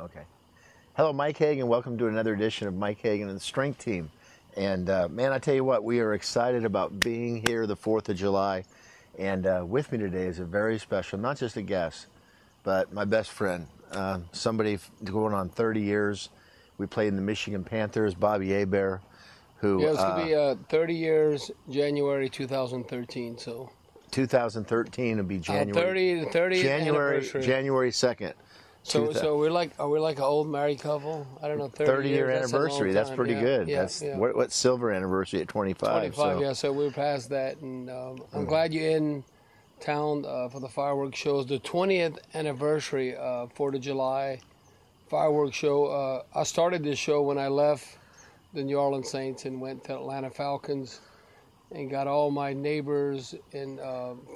Okay. Hello, Mike Hagen. Welcome to another edition of Mike Hagen and the Strength Team. And man, I tell you what, we are excited about being here the 4th of July. And with me today is a very special, not just a guest, but my best friend. Somebody going on 30 years. We played in the Michigan Panthers, Bobby Hebert, who... Yeah, it's going to be 30 years, January 2013, so... 2013 will be January... 30th anniversary. January 2nd. So are we like an old married couple? I don't know, 30-year anniversary. That's pretty good. Yeah, That's what silver anniversary at 25. 25, yeah. So we're past that, and I'm glad you're in town for the fireworks shows. The 20th anniversary, 4th of July fireworks show. I started this show when I left the New Orleans Saints and went to Atlanta Falcons, and got all my neighbors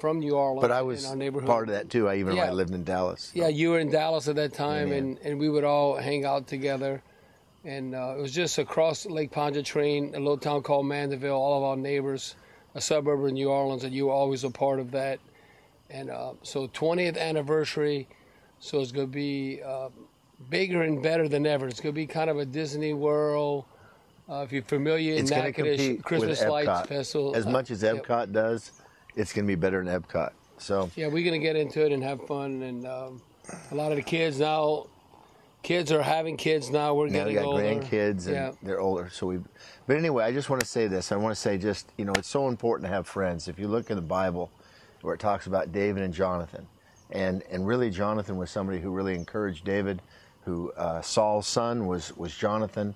from New Orleans. But I was in our neighborhood. Part of that too. I lived in Dallas. So. Yeah, you were in Dallas at that time, and we would all hang out together. And it was just across Lake Pontchartrain, a little town called Mandeville, all of our neighbors, a suburb of New Orleans, and you were always a part of that. And so 20th anniversary, so it's going to be bigger and better than ever. It's going to be kind of a Disney World. If you're familiar, it's going to compete Christmas with Lights Festival. As much as Epcot does, it's going to be better than Epcot. So yeah, we're going to get into it and have fun. And a lot of the kids now, kids are having kids now. We're getting older. Now we got grandkids, and they're older. But anyway, I just want to say this. I want to say just, it's so important to have friends. If you look in the Bible, where it talks about David and Jonathan, and really Jonathan was somebody who really encouraged David, who Saul's son was Jonathan.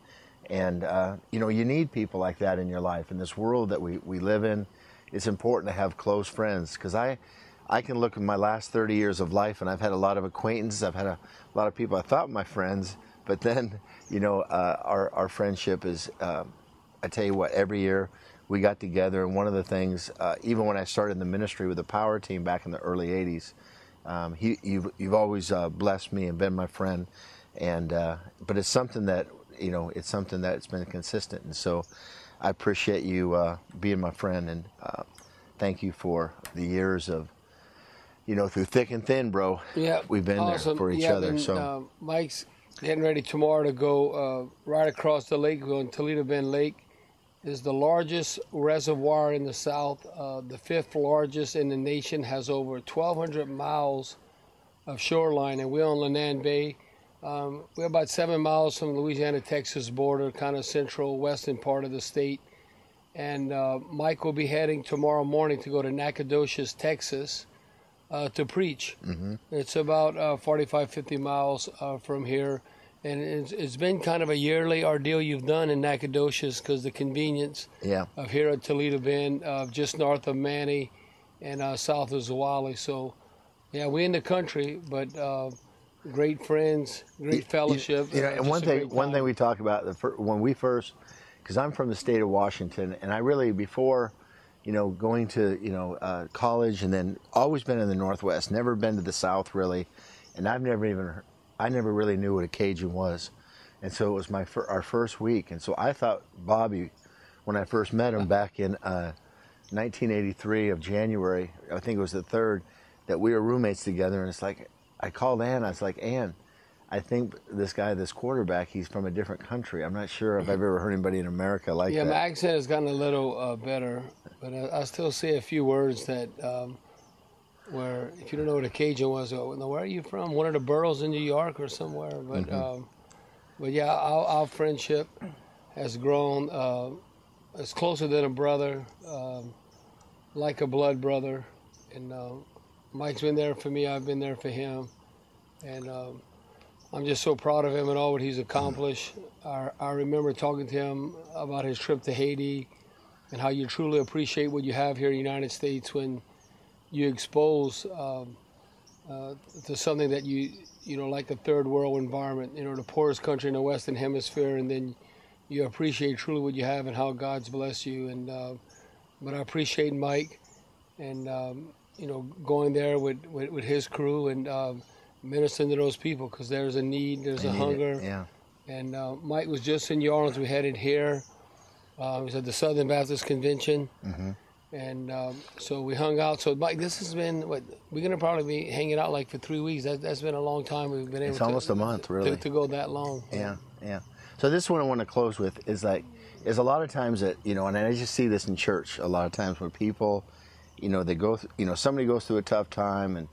And, you need people like that in your life. In this world that we live in, it's important to have close friends. Because I can look at my last 30 years of life, and I've had a lot of acquaintances. I've had a lot of people I thought were my friends. But then, our friendship is, I tell you what, every year we got together. And one of the things, even when I started the ministry with the Power Team back in the early 80s, you've always blessed me and been my friend. And but it's something that... it's something that's been consistent. And so I appreciate you being my friend, and thank you for the years of, through thick and thin, bro. Yeah, we've been there for each other. So Mike's getting ready tomorrow to go right across the lake. We're going to Toledo Bend Lake. Is the largest reservoir in the South, the 5th largest in the nation, has over 1,200 miles of shoreline, and we're on Lanand Bay. We're about 7 miles from the Louisiana-Texas border, kind of central western part of the state. And Mike will be heading tomorrow morning to go to Nacogdoches, Texas, to preach. Mm-hmm. It's about 45, 50 miles from here. And it's been kind of a yearly ordeal you've done in Nacogdoches, because the convenience of here at Toledo Bend, just north of Manny and south of Zwolle. So, yeah, we're in the country, but... great friends, great fellowship. And one thing we talk about when we first, because I'm from the state of Washington, and I really, before, going to college, and then always been in the Northwest, never been to the South really, and I never really knew what a Cajun was, and so it was our first week, and so I thought Bobby, when I first met him back in 1983 of January, I think it was the 3rd, that we were roommates together, and it's like. I called Ann. I was like, Ann, I think this quarterback, he's from a different country. I'm not sure if I've ever heard anybody in America like that. Yeah, my accent has gotten a little better, but I still say a few words that where, if you don't know what a Cajun was, where are you from? One of the boroughs in New York or somewhere. But but yeah, our friendship has grown. It's closer than a brother, like a blood brother, and. Mike's been there for me, I've been there for him, and I'm just so proud of him and all what he's accomplished. I remember talking to him about his trip to Haiti and how you truly appreciate what you have here in the United States when you expose to something that like a third world environment, the poorest country in the Western Hemisphere, and then you appreciate truly what you have and how God's blessed you. And but I appreciate Mike and going there with his crew and ministering to those people, because there's a need, there's a hunger. Yeah. And Mike was just in New Orleans. We headed here. He was at the Southern Baptist Convention. Mm-hmm. And so we hung out. So Mike, this has been what we're gonna probably be hanging out like for 3 weeks. That's been a long time. We've been able. It's almost a month, really. To go that long. Yeah, yeah. So this one I want to close with is like, is a lot of times that, you know, and I just see this in church a lot of times where people, you know, they go, you know, somebody goes through a tough time and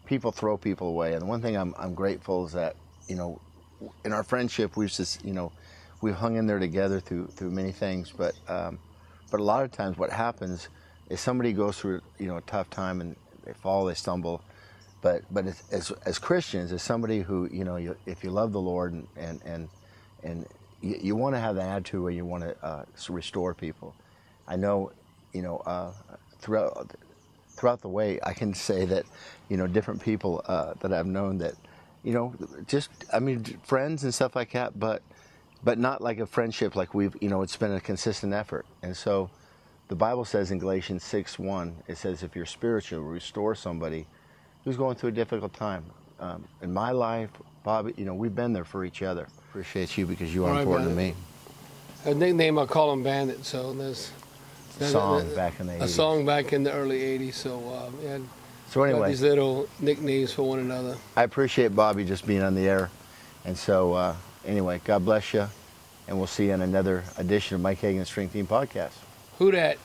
people throw people away. And one thing I'm grateful is that, you know, in our friendship we've just, you know, we've hung in there together through many things. But a lot of times what happens is somebody goes through, you know, a tough time and they fall, they stumble. But as Christians, as somebody who, you know, if you love the Lord and you want to have the attitude where you want to restore people. I know, you know, throughout the way, I can say that, you know, different people that I've known that, you know, just, I mean, friends and stuff like that, but not like a friendship like we've, you know, it's been a consistent effort. And so the Bible says in Galatians 6:1, it says, if you're spiritual, restore somebody who's going through a difficult time. In my life, Bobby, you know, we've been there for each other. Appreciate you because you are important to me. A nickname I call him Bandit. So there's a song back in the 80s. A song back in the early 80s. So yeah. So anyway, these little nicknames for one another. I appreciate Bobby just being on the air. And so anyway, God bless you. And we'll see you in another edition of Mike Hagen's Strength Team Podcast. Who dat?